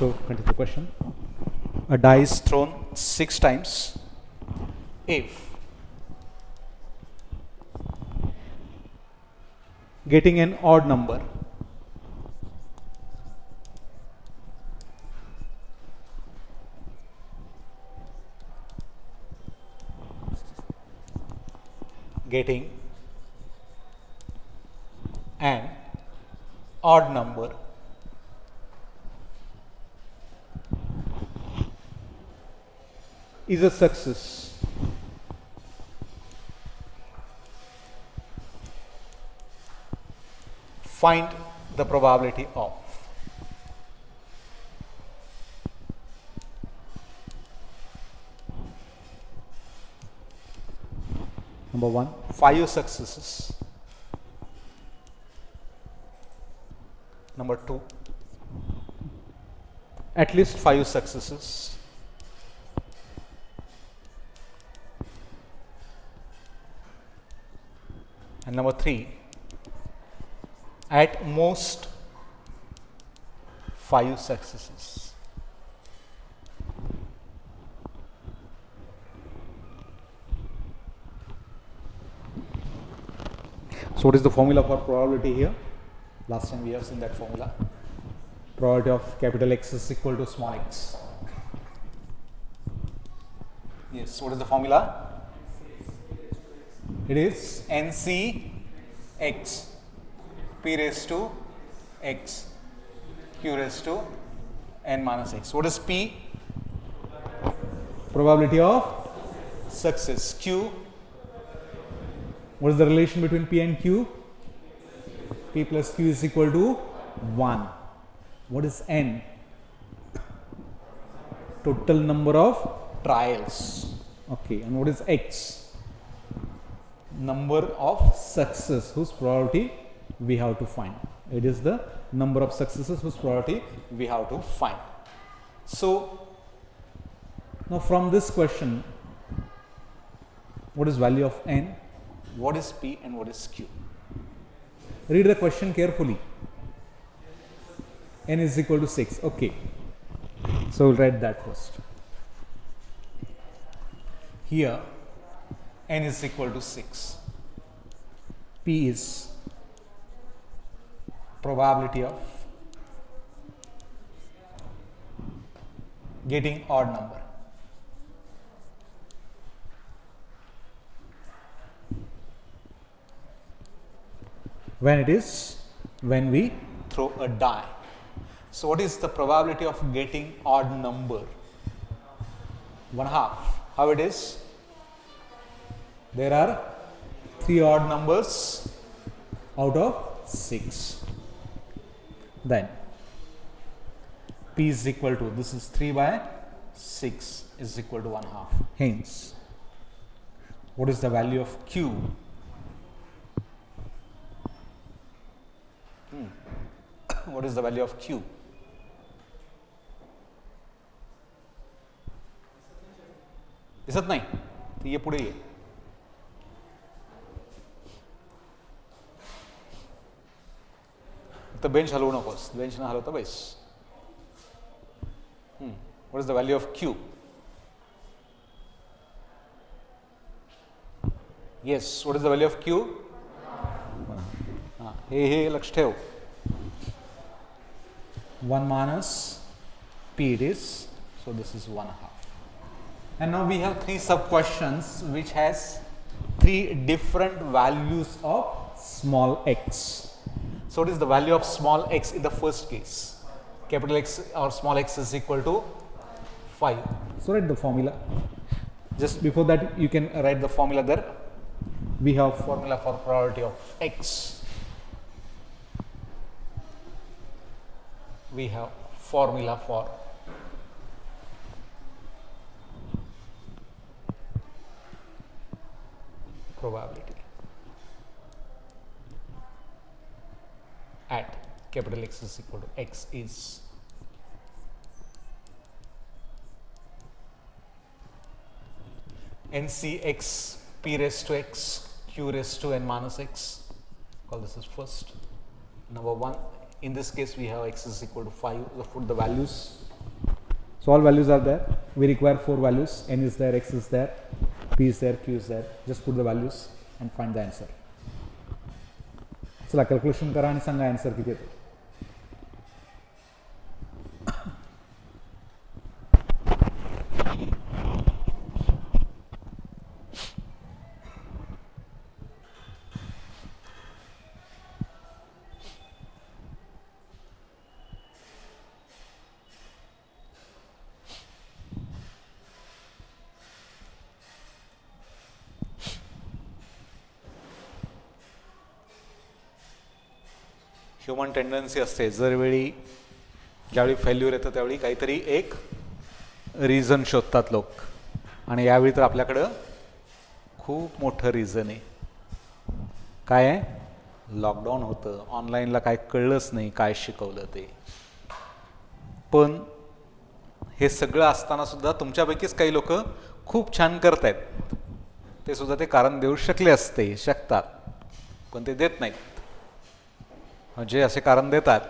So continue the question. A die is thrown 6 times if getting an odd number getting an odd number is a success. Find the probability of. Number 1, 5 successes. Number 2, at least 5 successes. And number 3, at most 5 successes. So what is the formula for probability here? Last time we have seen that formula. Probability of capital X is equal to small x. Yes, so what is the formula? It is NCX, P raised to X, Q raised to N minus X. What is P? Probability of success. Q, what is the relation between P and Q? P plus Q is equal to 1. What is N? Total number of trials. Okay, and what is X? Number of success whose probability we have to find. It is the number of successes whose probability we have to find. So now from this question, what is value of N, what is P, and what is Q? Read the question carefully. N is equal to 6. Okay, so we'll write that first. Here N is equal to 6. P is probability of getting odd number. When we throw a die. So what is the probability of getting odd number? 1/2. How it is? There are 3 odd numbers out of 6. Then P is equal to, this is 3 by 6 is equal to 1/2. Hence, what is the value of Q? What is the value of Q? दिसत नाही तर ये पुढे ये. तर bench हलवू नकोस, bench न हलवता बैस. What is the value of Q? Yes, what is the value of Q? हे लक्ष ठेव. 1 minus P it is, so this is 1/2. And now we have 3 sub questions which has 3 different values of small x. So what is the value of small x in the first case? Capital X or small x is equal to 5. So write the formula. Just before that you can write the formula there. We have formula for probability of x. We have formula for probability at capital X is equal to x is NCX P raised to X Q raised to N minus X. Call this as first. Number 1, in this case we have X is equal to 5. Put the values So all values are there. We require 4 values. N is there, X is there, P is there, Q is there. Just put the values and find the answer. चला calculation करा आणि सांगा answer किती येतो. Human tendency असते, ज्यावेळी failure येतं त्यावेळी काहीतरी एक रिझन शोधतात लोक, आणि यावेळी तर आपल्याकडं खूप मोठं रिझन आहे. काय आहे? लॉकडाऊन होतं, ऑनलाईनला काय कळलंच नाही काय शिकवलं ते. पण हे सगळं असताना सुद्धा तुमच्यापैकीच काही लोक खूप छान करत आहेत. ते सुद्धा ते कारण देऊ शकतात, पण ते देत नाहीत. जे असे कारण देतात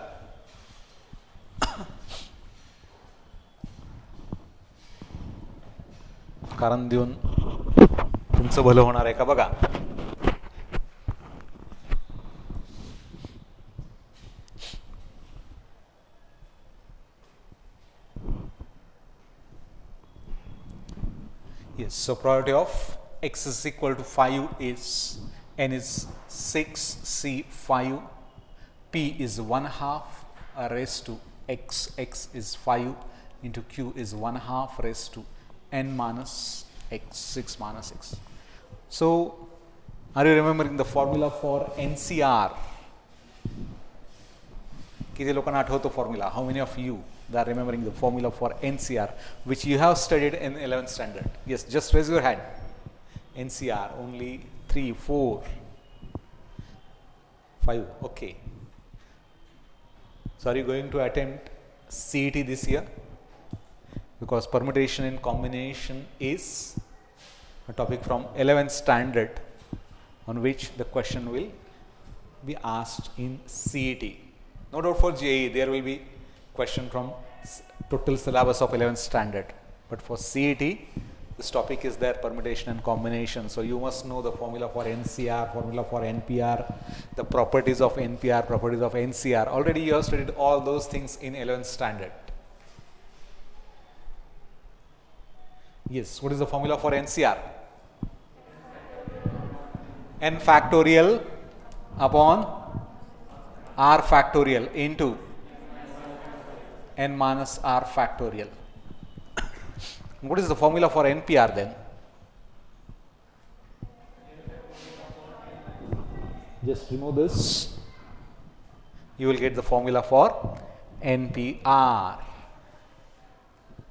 कारण देऊन तुमचं भलं होणार आहे का बघा. Yes, so probability of x is equal to 5 is n is 6 c 5, p is 1/2 raised to x, x is 5 into q is 1/2 raised to n minus x, 6 minus x. So are you remembering the formula for NCR? किती लोकांना आठवतो formula? How many of you that are remembering the formula for NCR which you have studied in 11th standard? Yes, just raise your hand. NCR, only 3, 4, 5. Okay. So are you going to attempt CET this year? Because permutation and combination is a topic from 11th standard on which the question will be asked in CET. No doubt for JEE there will be question from total syllabus of 11th standard, but for CET this topic is there, permutation and combination. So you must know the formula for NCR, formula for NPR, the properties of NPR, properties of NCR. Already you have studied all those things in 11th standard. Yes, what is the formula for NCR? N factorial upon R factorial into n minus R factorial. What is the formula for NPR then? Just remove this. You will get the formula for NPR.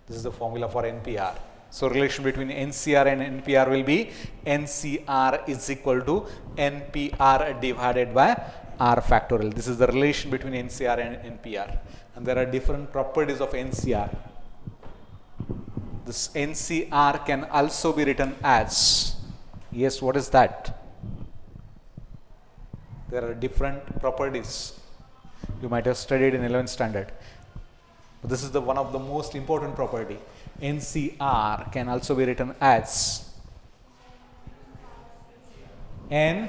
This is the formula for NPR. So relation between NCR and NPR will be NCR is equal to NPR divided by R factorial. This is the relation between NCR and NPR. And there are different properties of NCR. This NCR can also be written as, yes, what is that? There are different properties. You might have studied in 11th standard. But this is the one of the most important property. NCR can also be written as n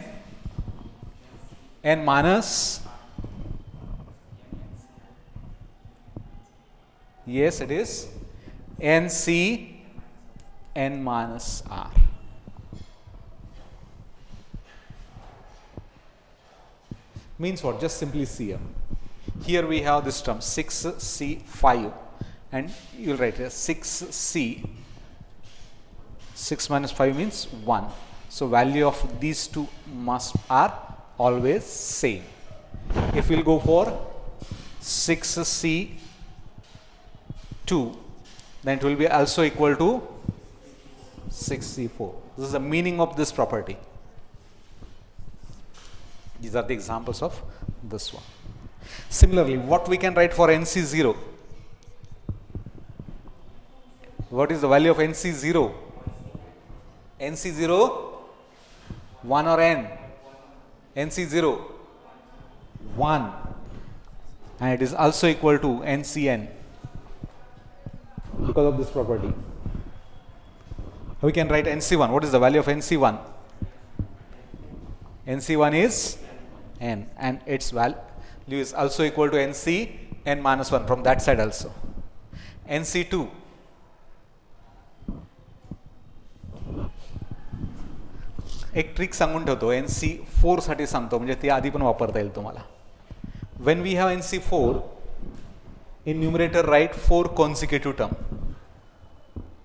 minus, yes it is NC n minus R. Means what? Just simply see here. Here we have this term 6C5 and you will write here 6C, 6 minus 5 means 1. So value of these two are always same. If we will go for 6C2, then it will be also equal to 6C4. This is the meaning of this property. These are the examples of this one. Similarly, what we can write for NC0? What is the value of NC0? NC0, 1 or n? NC0, 1. And it is also equal to NCN. because of this property. We can write NC1. What is the value of NC1? NC1 is n, and its value is also equal to NC n minus 1 from that side also. NC2, एक trick सांगून ठेवतो, NC4 साठी सांगतो, म्हणजे ती आधी पण वापरता येईल तुम्हाला. When we have NC4, in numerator write 4 consecutive term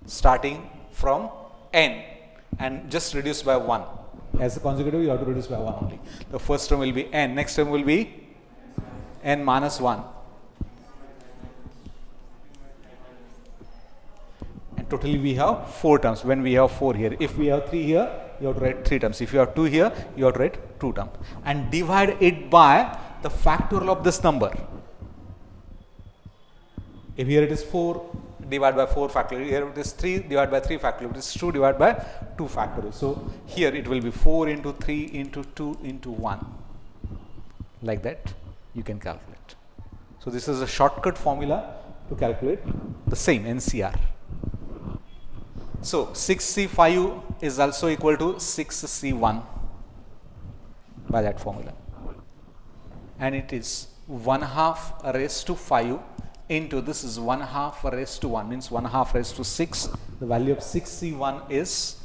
starting from n and just reduce by 1. As a consecutive you have to reduce by 1 only. The first term will be n, next term will be n minus 1, and totally we have 4 terms. When we have 4 here, if we have 3 here, you have to write 3 terms. If you have 2 here, you have to write 2 terms, and divide it by the factorial of this number. If here it is 4, divide by 4 factorial. Here it is 3, divide by 3 factorial. It is 2, divide by 2 factorial. So here it will be 4 into 3 into 2 into 1. Like that you can calculate. So this is a shortcut formula to calculate the same NCR. So 6C5 is also equal to 6C1 by that formula, and it is 1/2 raised to 5 into this is 1/2 raised to 1, means 1/2 raised to 6. The value of 6C1 is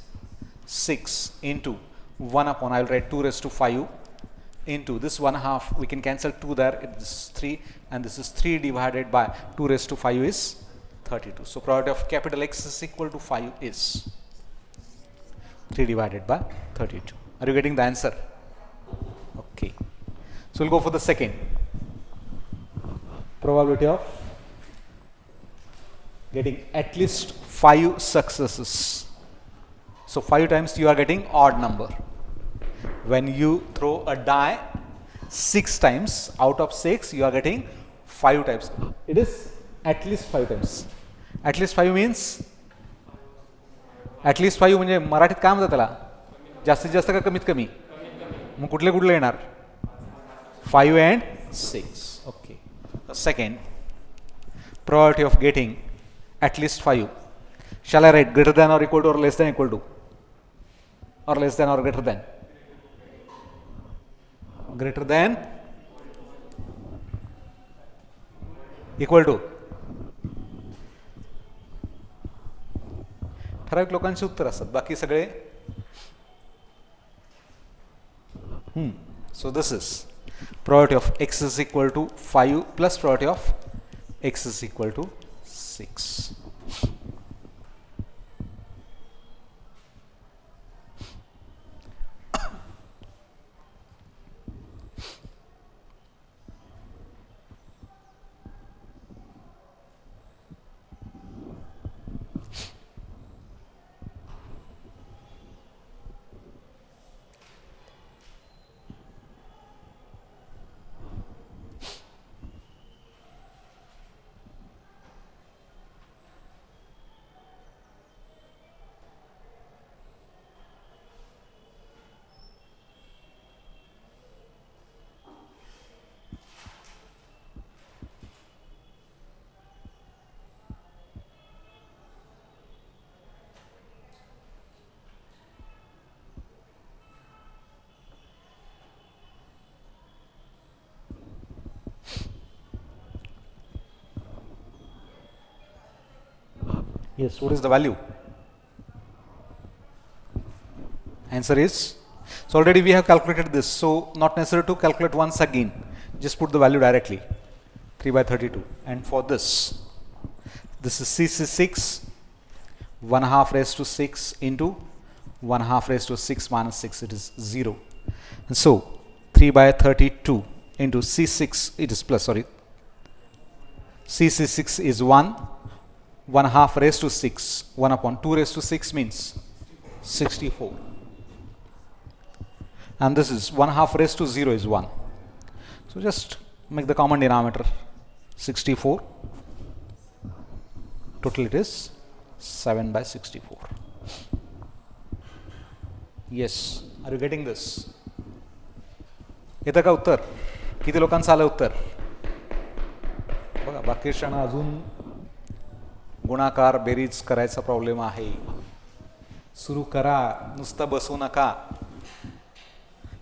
6 into 1 upon, I will write 2 raised to 5 into this 1/2, we can cancel 2 there, it is 3, and this is 3 divided by 2 raised to 5 is 32. So probability of capital X is equal to 5 is 3 divided by 32. Are you getting the answer? Okay. So we'll go for the second. Probability of getting at least 5 successes. So 5 times you are getting odd number. When you throw a die 6 times, out of 6 you are getting 5 times. It is at least 5 times. At least 5 means, at least 5 म्हणजे मराठीत काय म्हणतात त्याला? जास्तीत जास्त का कमीत कमी? मग कुठले कुठले येणार? 5 and 6. Okay. The second, probability of getting at least 5. Shall I write greater than or equal to or less than equal to? Or less than or greater than? Greater than, equal to. ठराविक लोकांचे उत्तर असतात, बाकी सगळे. So this is probability of x is equal to 5 plus probability of x is equal to 6. Yes, what is the value? Answer is, so already we have calculated this, so not necessary to calculate once again, just put the value directly, 3 by 32. And for this is CC6, 1/2 raised to 6 into 1/2 raised to 6 minus 6, it is 0. And so 3 by 32 into C6, it is plus, sorry, CC6 is 1, 1/2 raised to 6, 1 upon 2 raised to 6 means 64, and this is 1/2 raised to 0 is 1. So just make the common denominator 64, total it is 7 by 64. Yes, are you getting this? येतं का उत्तर? किती लोकांचं आलं उत्तर? बघा बाकी क्षण अजून गुणाकार बेरीज करायचा प्रॉब्लेम आहे. सुरू करा, नुसतं बसू नका.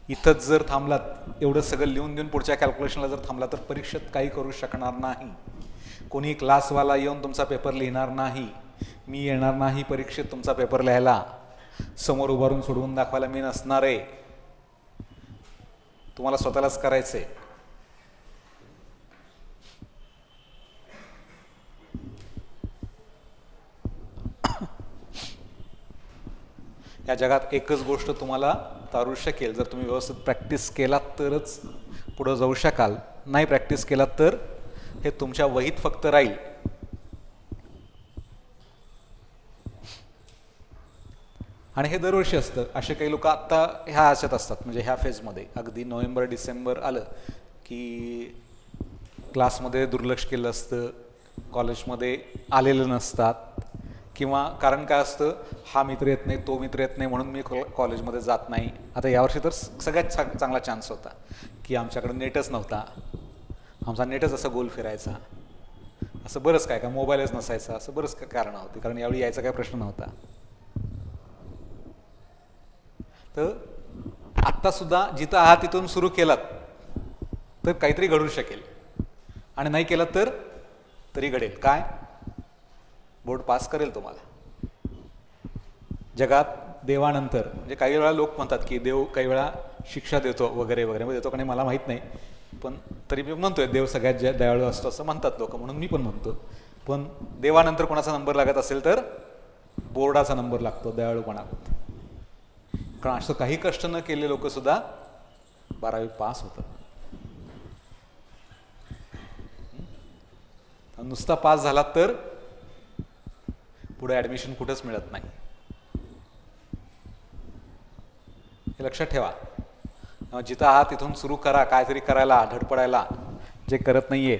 इथंच जर थांबलात, एवढं सगळं लिहून देऊन पुढच्या कॅल्क्युलेशनला जर थांबला तर परीक्षेत काही करू शकणार नाही. कोणी क्लासवाला येऊन तुमचा पेपर लिहिणार नाही. मी येणार नाही परीक्षेत तुमचा पेपर लिहायला. समोर उभारून सोडवून दाखवायला मी नसणार आहे. तुम्हाला स्वतःलाच करायचंय. या जगात एकच गोष्ट तुम्हाला तारू शकेल, जर तुम्ही व्यवस्थित प्रॅक्टिस केलात तरच पुढं जाऊ शकाल. नाही प्रॅक्टिस केलात तर हे तुमच्या वहीत फक्त राहील. आणि हे दरवर्षी असतं. असे काही लोक आत्ता ह्या ह्याच्यात असतात, म्हणजे ह्या फेजमध्ये अगदी नोव्हेंबर डिसेंबर आलं की क्लासमध्ये दुर्लक्ष केलं असतं, कॉलेजमध्ये आलेलं नसतात, किंवा कारण काय असतं, हा मित्र येत नाही, तो मित्र येत नाही म्हणून मी कॉलेजमध्ये जात नाही. आता यावर्षी तर सगळ्यात चांगला चान्स होता की आमच्याकडे नेटच नव्हता, आमचा नेटच असा गोल फिरायचा, असं बरंच काय काय, मोबाईलच नसायचा, असं बरंच काय कारणं होती, कारण यावेळी यायचा काही प्रश्न नव्हता. तर आत्तासुद्धा जिथं आहात तिथून सुरू केलात तर काहीतरी घडू शकेल, आणि नाही केलं तर तरी घडेल. काय? बोर्ड पास करेल तुम्हाला. जगात देवानंतर, म्हणजे काही वेळा लोक म्हणतात की देव काही वेळा शिक्षा देतो वगैरे वगैरे, देतो का नाही मला माहीत नाही, पण तरी मी म्हणतोय देव सगळ्यात दयाळू असतो असं म्हणतात लोक, म्हणून मी पण म्हणतो. पण देवानंतर कोणाचा नंबर लागत असेल तर बोर्डाचा नंबर लागतो दयाळूपणात. कारण असं काही कष्ट न केले लोक सुद्धा 12वी पास होतात. नुसता पास झाला तर पुढे ऍडमिशन कुठंच मिळत नाही, हे लक्षात ठेवा. जिथं आहात तिथून सुरू करा, काहीतरी करायला, धडपडायला. जे करत नाहीये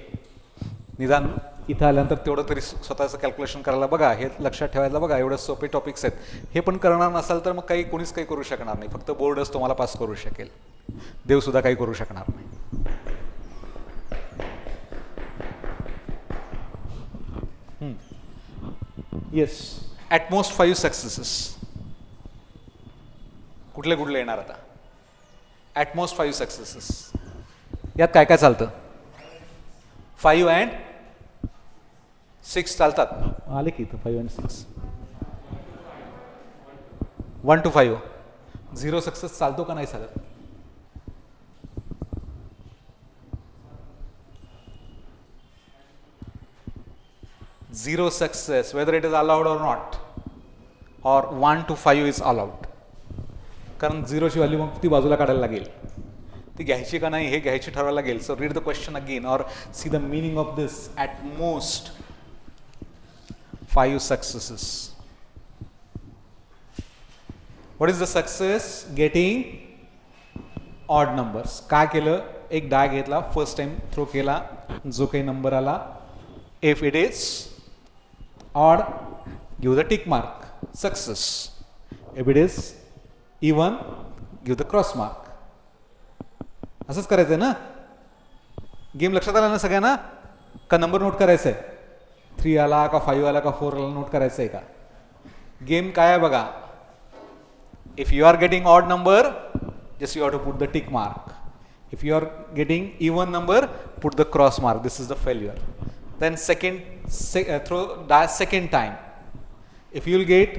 निदान इथं आल्यानंतर तेवढं तरी स्वतःचं कॅल्क्युलेशन करायला बघा, हे लक्षात ठेवायला बघा. एवढे सोपे टॉपिक्स आहेत. हे पण करणार नसाल तर मग कोणीच काही करू शकणार नाही. फक्त बोर्डच तुम्हाला पास करू शकेल, देवसुद्धा काही करू शकणार नाही. Yes, at most 5 successes. कुठले कुठले येणार आता? At most 5 successes. यात काय काय चालतं? 5 and 6 चालतात. आले की इथं 5 and 6. 1 to 5. 0 सक्सेस चालतो का नाही चालत? Zero success, whether it is allowed or not, or 1 to 5 is allowed. कारण 0ची व्हॅल्यू मग ती बाजूला काढायला लागेल, ती घ्यायची का नाही हे घ्यायची ठरवायला लागेल. So read the question again और see the meaning of this. At most 5 successes. What is the success? Getting odd numbers. काय केलं? एक डाय घेतला, फर्स्ट टाइम थ्रो केला, जो काही नंबर आला, if it is odd, give the tick mark, success. If it is even, give the cross mark. असंच करायचंय ना? गेम लक्षात आला ना सगळ्यांना? का नंबर नोट करायचंय? 3 आला का 5 आला का 4 आला नोट करायचंय का? गेम काय आहे बघा. If you are getting odd number, just you have to put the tick mark. If you are getting even number, put the cross mark. This is the failure. Then throw die second time. If you will get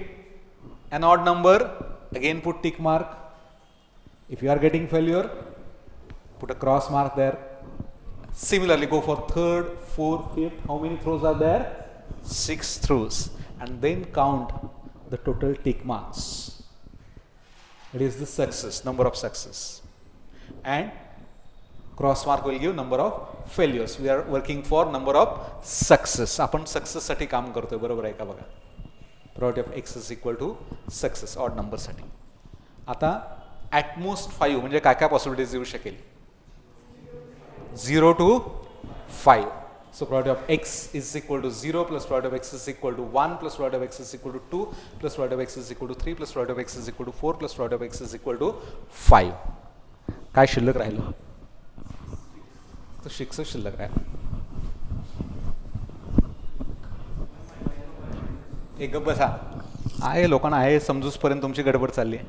an odd number, again put tick mark. If you are getting failure, put a cross mark there. Similarly, go for third, fourth, fifth. How many throws are there? 6 throws. And then count the total tick marks. It is the success, number of success. And cross mark will give number of failures. We are working for number of success. आपण success साठी काम करतोय, बरोबर आहे का बघा. probability of x is equal to success odd number साठी. आता at most 5 म्हणजे काय काय पॉसिबिलिटीज येऊ शकेल? 0 to 5. So probability of x is equal to 0 plus probability of x is equal to 1 plus probability of x is equal to 2 plus probability of x is equal to 3 plus probability of x is equal to 4 plus probability of x is equal to 5. काय शिल्लक राहिलं? तो 6 शिल्लक राहिलं. एक गप्प बसा. आहे लोकांना आहे समजूसपर्यंत तुमची गडबड चालली आहे.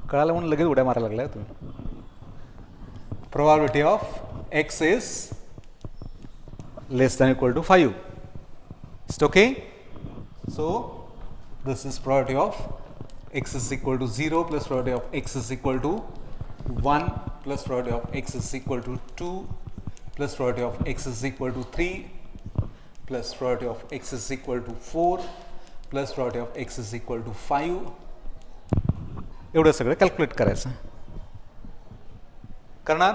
कळालं म्हणून लगेच उड्या मारायला लागलाय तुम्ही. Probability of x is less than equal to 5. Is it okay? So this is probability of x is equal to 0 plus probability of x is equal to 1 plus probability of x is equal to 2 plus probability of x is equal to 3 plus probability of x is equal to 4 plus probability of x is equal to 5. एवढं सगळं calculate करायचं. करणार.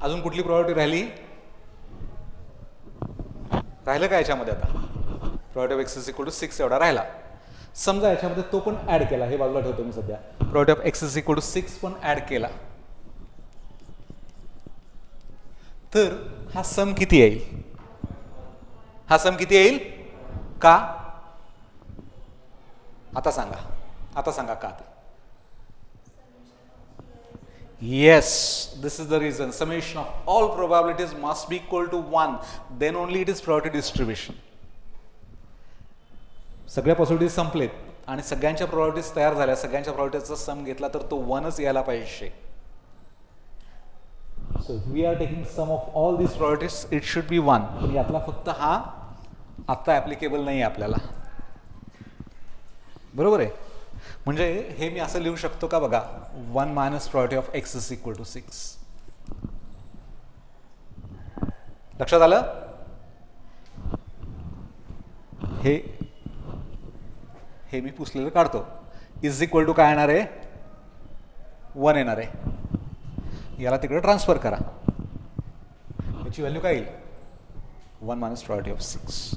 अजून कुठली property राहिली? राहिलं का याच्यामध्ये? आता property of X is equal to 6 एवढा राहिला. समजा याच्यामध्ये तो पण ऍड केला, हे बाजूला ठेवतो मी सध्या. Property of X is equal to 6 पण ऍड केला, तर हा सम किती येईल? हा सम किती येईल? का? आता सांगा, आता सांगा का? Yes, this is the reason. Summation of all probabilities must be equal to 1. Then only it is probability distribution. सगळ्या पॉसिबिलिटीज संपलेत आणि सगळ्यांच्या प्रॉपर्टीज तयार झाल्या. सगळ्यांच्या प्रॉपर्टीजचा सम घेतला तर तो 1च यायला पाहिजे. So we are taking sum of all this properties, it should be 1. पण यातला फक्त हा आता ॲप्लिकेबल नाही आहे आपल्याला. बरोबर आहे? म्हणजे हे मी असं लिहू शकतो का बघा, 1 minus property of X is equal to 6. लक्षात आलं? हे मी पुसलेलं काढतो. इज इक्वल टू काय येणार आहे? 1 येणार आहे. याला तिकडे ट्रान्सफर करा. याची व्हॅल्यू काय येईल? 1 मायनस प्रॉपर्टी ऑफ 6.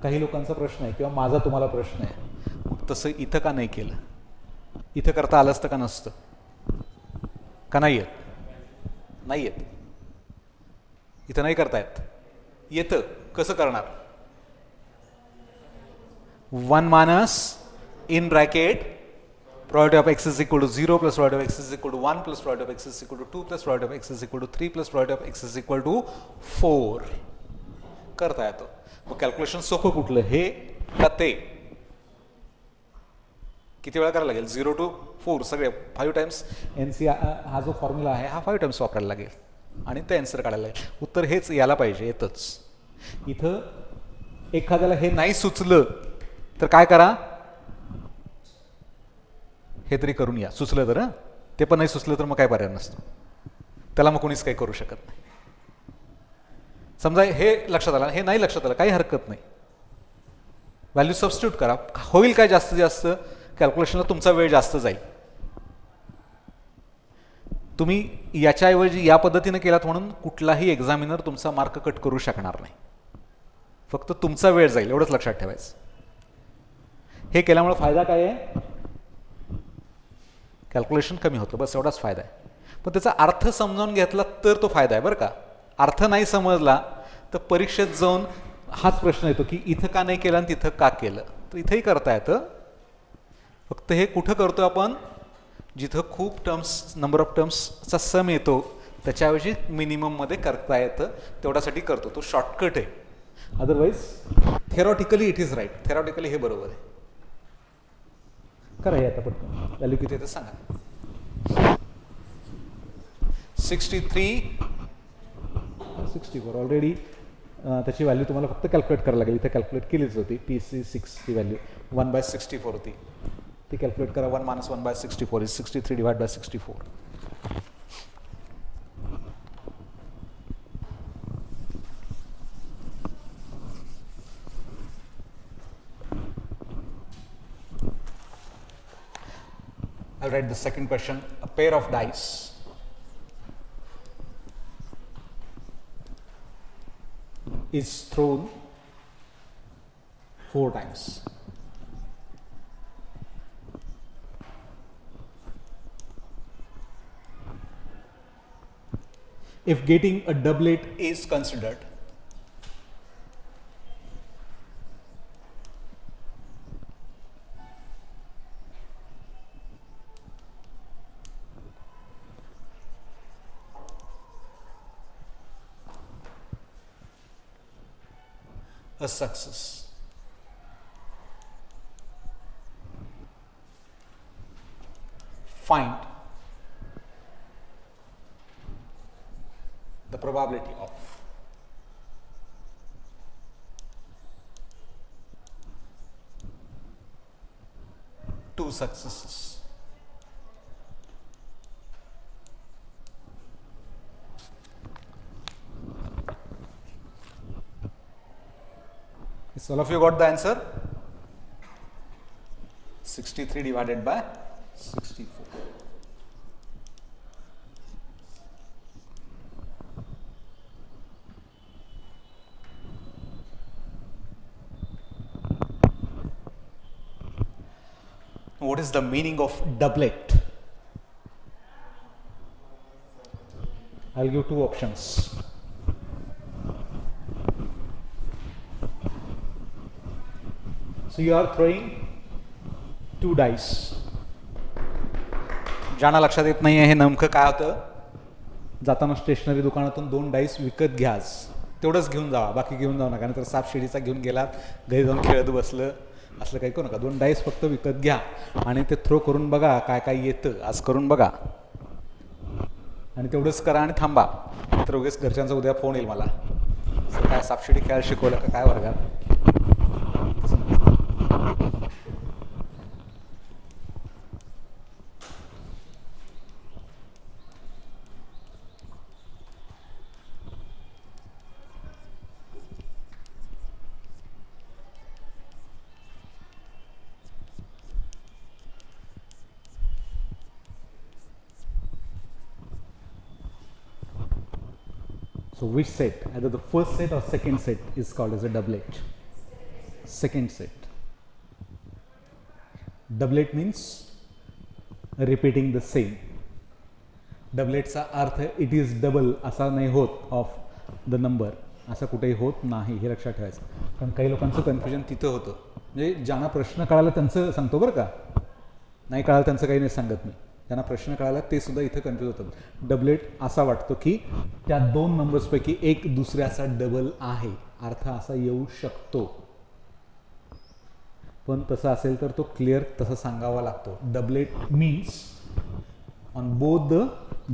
काही लोकांचा प्रश्न आहे किंवा माझा तुम्हाला प्रश्न आहे, मग तसं इथं का नाही केलं? इथं करता आलं असतं का नसतं? का नाही येत? नाही येत. इथं नाही करता येत. येतं. कसं करणार? 1 minus in bracket probability of x is equal to 0 plus probability of x is equal to 1 plus probability of x is equal to 2 plus probability of x is equal to 3 plus probability of x is equal to 4 करता येतो. मग calculation सोपं कुठलं, हे का ते? किती वेळा करायला लागेल? 0 to 4 सगळे 5 टाइम्स. NC हा जो फॉर्म्युला आहे हा 5 टाइम्स वापरायला लागेल आणि ते आन्सर काढायला लागेल. उत्तर हेच यायला पाहिजे, येतच. इथं एखाद्याला हे नाही सुचलं तर काय करा? हे तरी करून या. सुचलं तर. ते पण नाही सुचलं तर मग काय पर्याय नसतो. त्याला मग कोणीच काही करू शकत नाही. समजा हे लक्षात आलं, हे नाही लक्षात आलं, काही हरकत नाही. व्हॅल्यू सबस्टिट्यूट करा. होईल काय जास्तीत जास्त? कॅल्क्युलेशनला तुमचा वेळ जास्त जाईल. तुम्ही याच्याऐवजी या पद्धतीने केलात म्हणून कुठलाही एक्झामिनर तुमचा मार्क कट करू शकणार नाही. फक्त तुमचा वेळ जाईल, एवढंच लक्षात ठेवायचं. हे केल्यामुळे फायदा काय आहे? कॅल्क्युलेशन कमी होतं, बस एवढाच फायदा आहे. पण त्याचा अर्थ समजावून घेतला तर तो फायदा आहे बरं का. अर्थ नाही समजला तर परीक्षेत जाऊन हाच प्रश्न येतो की इथं का नाही केलं आणि तिथं का केलं. तर इथंही करता येतं. फक्त हे कुठं करतो आपण? जिथं खूप टर्म्स, नंबर ऑफ टर्म्सचा सम येतो त्याच्याऐवजी मिनिमममध्ये करता येतं, तेवढ्यासाठी करतो. तो शॉर्टकट आहे. Otherwise theoretically it is right. Theoretically हे बरोबर आहे. करा हे आता पटकन. व्हॅल्यू किती येतं सांगा. 64 ऑलरेडी त्याची व्हॅल्यू तुम्हाला फक्त कॅल्क्युलेट करायला लागेल. इथे कॅल्क्युलेट केलीच होती. TC6 ची व्हॅल्यू 1/64 होती. ती कॅल्क्युलेट करा. 1 minus 1/64 is 63 divide by 64. I'll write the second question. A pair of dice is thrown 4 times. If getting a doublet is considered, a success. Find the probability of two successes. Is all of you got the answer? 63 divided by 64. What is the meaning of doublet? I'll give two options. So you are throwing two dice. ज्यांना लक्षात येत नाही आहे हे नेमकं काय होतं, जाताना stationery दुकानातून 2 डाईस विकत घ्याच, तेवढंच घेऊन जावा, बाकी घेऊन जाऊ नका. नंतर सापशिडीचा घेऊन गेलात, घरी जाऊन खेळत बसलं, असलं काही करू नका. 2 डाईस फक्त विकत घ्या आणि ते थ्रो करून बघा काय काय येतं, आज करून बघा आणि तेवढंच करा आणि थांबा. तर उगीच घरच्यांचा उद्या फोन येईल मला, काय सापशिडी खेळायला शिकवलं का काय वर्गात. So which set, either the first set or second set, is called as a doublet? Second set. Doublet means repeating the same. Doublet चा अर्थ it is double असा नाही होत of the number, असं कुठेही होत नाही, हे लक्षात ठेवायचं. कारण काही लोकांचं कन्फ्युजन तिथं होतं. म्हणजे ज्यांना प्रश्न कळाला त्यांचं सांगतो बरं का, नाही कळालं त्यांचं काही नाही सांगत मी. त्यांना प्रश्न कळाला ते सुद्धा इथं कन्फ्यूज होतात. डबलेट असा वाटतो की त्या 2 नंबर्सपैकी एक दुसऱ्याचा डबल आहे, अर्थ असा येऊ शकतो. पण तसं असेल तर तो क्लिअर तसं सांगावा लागतो. Doublet means on both the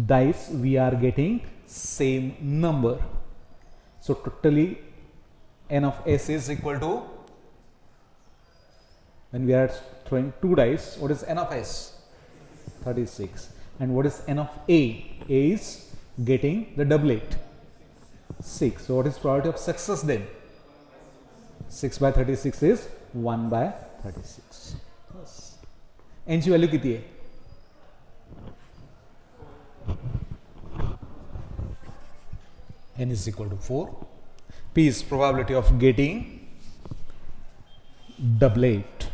dice we are getting same number. So totally n of s is equal to, when we are throwing 2 dice, what is n of s? 36. And what is n of a? A is getting the doublet 6. So what is probability of success then? 6 by 36 is 1 by 36. Yes. n ची value किती आहे? n is equal to 4. P is probability of getting doublet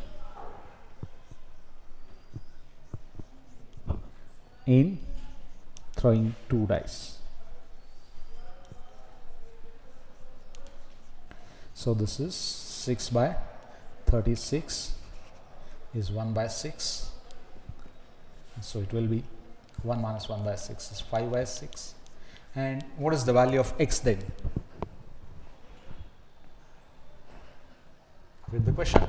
in throwing 2 dice. So this is 6 by 36 is 1 by 6. So it will be 1 minus 1 by 6 is 5 by 6. And what is the value of x then? Read the question.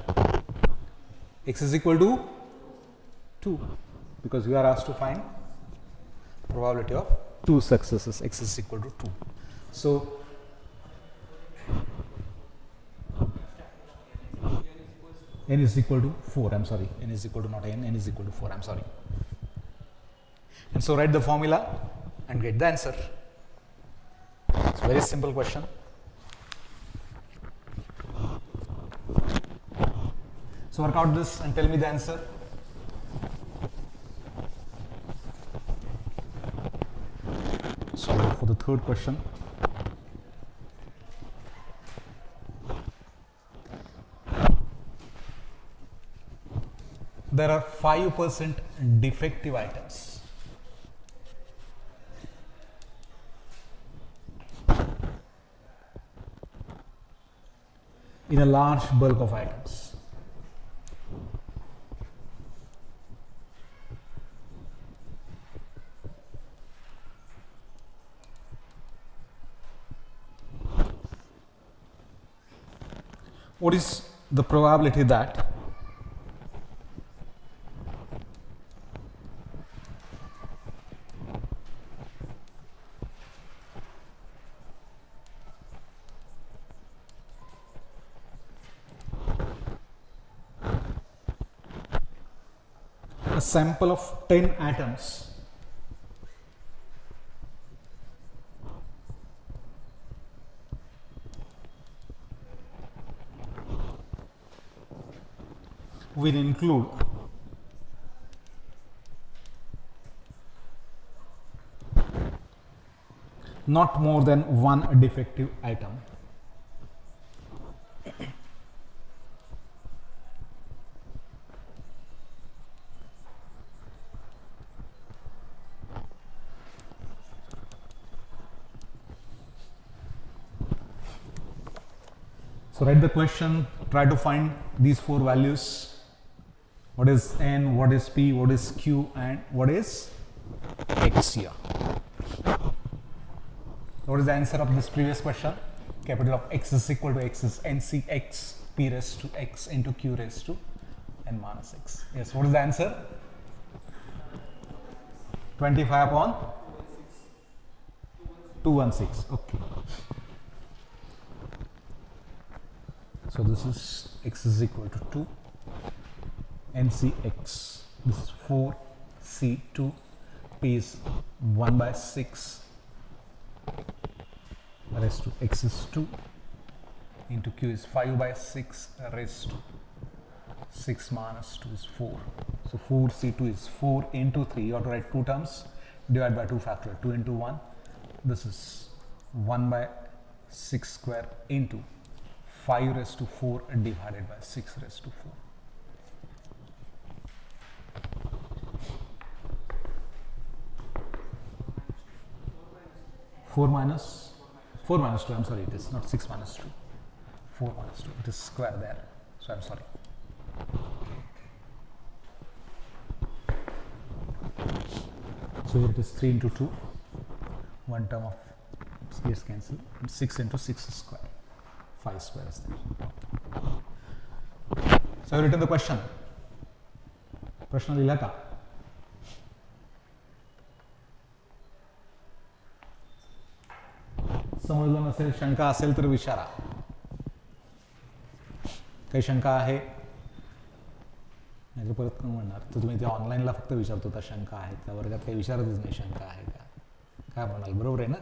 X is equal to 2 because we are asked to find probability of 2 successes. X is equal to 2. So n is equal to 4. I'm sorry, n is equal to not n is equal to 4. I'm sorry. And so write the formula and get the answer. It's a very simple question. So work out this and tell me the answer. So for the third question, there are 5% defective items. In a large bulk of items. what is the probability that a sample of 10 atoms will include not more than one defective item. So write the question, try to find these four values. What is N, what is P, what is Q, and what is X here. What is the answer of this previous question? Capital of X is equal to X is NC X P raised to X into Q raised to N minus X. Yes, what is the answer? 25 upon 216. Okay. So this is X is equal to 2 NCX. This is 4 C2. P is 1 by 6 raised to X is 2 into Q is 5 by 6 raised to 6 minus 2 is 4. So 4 C2 is 4 into 3. You have to write 2 terms, divide by 2 factor, 2 into 1. This is 1 by 6 square into 5 raised to 4 divided by 6 raised to 4. Four minus 2, I'm sorry, it is not 6 minus 2. 4 minus 2, it is square there, so I'm sorry. So here it is 3 into 2, one term of gets cancelled, 6 into 6 is square, 5 square is there. So I have written the question. प्रश्न लिहिला का? समजलं नसेल, शंका असेल तर विचारा. काही शंका आहे? नाही तर परत कोण म्हणणार? तर तुम्ही ते ऑनलाईनला फक्त विचारत होता शंका आहेत का, वर्गात काही विचारतच नाही शंका आहे का. काय म्हणाल, बरोबर आहे ना?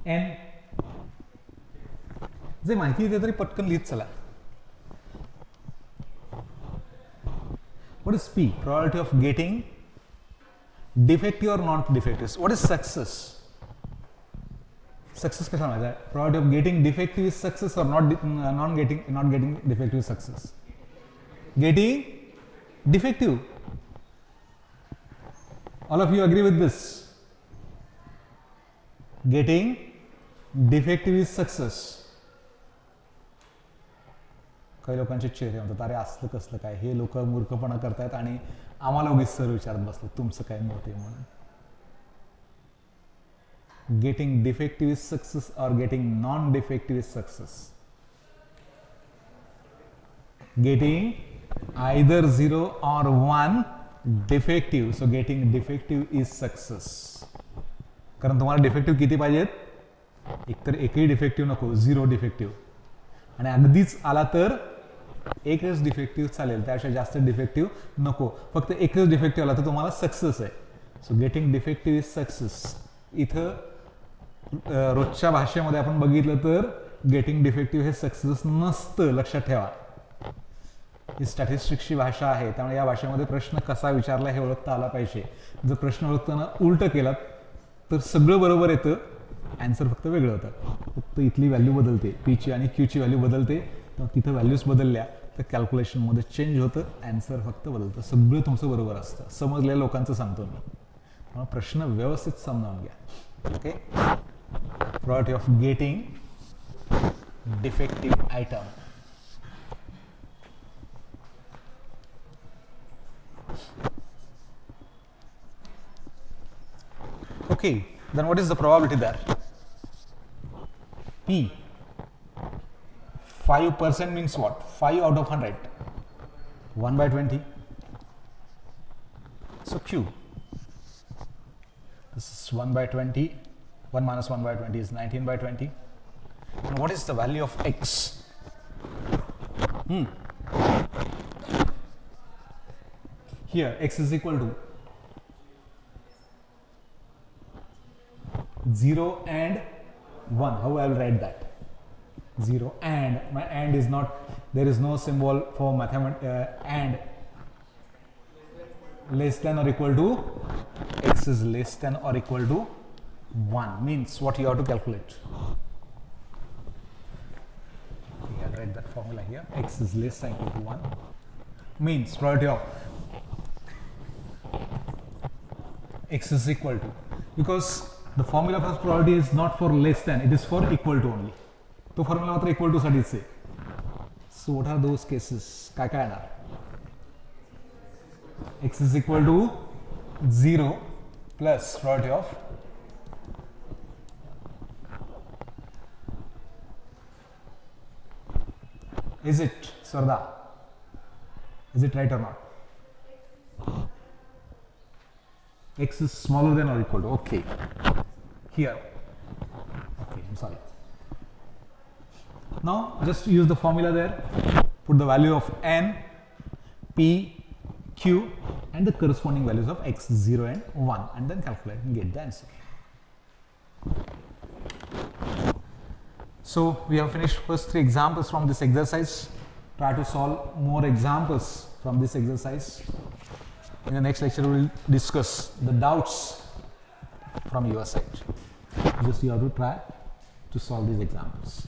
एन जे माहिती येते तरी पटकन लिहित चला. What is P? Probability of getting defective or not defective. What is success? Success कैसा होना है? Probability of getting defective is success or not getting defective is success. Getting defective. All of you agree with this? Getting defective is success. काही लोकांचे चेहरे म्हणतात, अरे असलं कसलं काय, हे लोक मूर्खपणा करतायत आणि आम्हाला उगीच सर विचारत बसले तुमचं काय मत आहे म्हणून. गेटिंग डिफेक्टिव्ह इज सक्सेस और getting non defective is success. Getting either 0 और 1 defective. So getting defective is success. कारण तुम्हाला डिफेक्टिव्ह किती पाहिजेत? एकतर एकही डिफेक्टिव्ह नको, 0 डिफेक्टिव्ह. आणि अगदीच आला तर एकच डिफेक्टिव्ह चालेल, त्यापेक्षा जास्त डिफेक्टिव्ह नको. फक्त एकच डिफेक्टिव्ह आला तर तुम्हाला सक्सेस आहे. So getting defective is success. इथं रोजच्या भाषेमध्ये आपण बघितलं तर गेटिंग डिफेक्टिव्ह हे सक्सेस नसतं, लक्षात ठेवा. ही स्टॅटिस्टिक्सची भाषा आहे, त्यामुळे या भाषेमध्ये प्रश्न कसा विचारला हे ओळखता आला पाहिजे. जर प्रश्न ओळखताना उलट केलात तर सगळं बरोबर येतं, आन्सर फक्त वेगळं होतं. फक्त इथली व्हॅल्यू बदलते, पीची आणि क्यूची व्हॅल्यू बदलते. तर तिथं व्हॅल्यूज बदलल्या तर कॅल्क्युलेशनमध्ये चेंज होतं, आन्सर फक्त बदलतं. सगळं तुमचं बरोबर असतं. समजलेल्या लोकांचं सांगतो मी, मग प्रश्न व्यवस्थित समजावून घ्या. Okay. Probability of getting defective item. Okay, then what is the probability there? P. 5% means what? 5 out of 100. 1 by 20. So Q. This is 1 by 20. 1 minus 1 by 20 is 19 by 20. And what is the value of X? Here X is equal to 0 and 1. How I will write that? 0 and, my and is not, there is no symbol for and. Less than or equal to, X is less than or equal to 1 means what you have to calculate. Okay, I'll write that formula here. X is less than or equal to 1 means probability of X is equal to, because the formula for probability is not for less than, it is for equal to only. So formula matra equal to साठी से. So what are those cases? काय काय येणार? X is equal to 0 plus probability of is it, Swarda? Is it right or not? X is smaller than or equal to, okay. Here, okay, I'm sorry. Now just use the formula there, put the value of N, P, Q and the corresponding values of X, 0 and 1 and then calculate and get the answer. So we have finished first 3 examples from this exercise. Try to solve more examples from this exercise. In the next lecture we will discuss the doubts from your side. Just you have to try to solve these examples.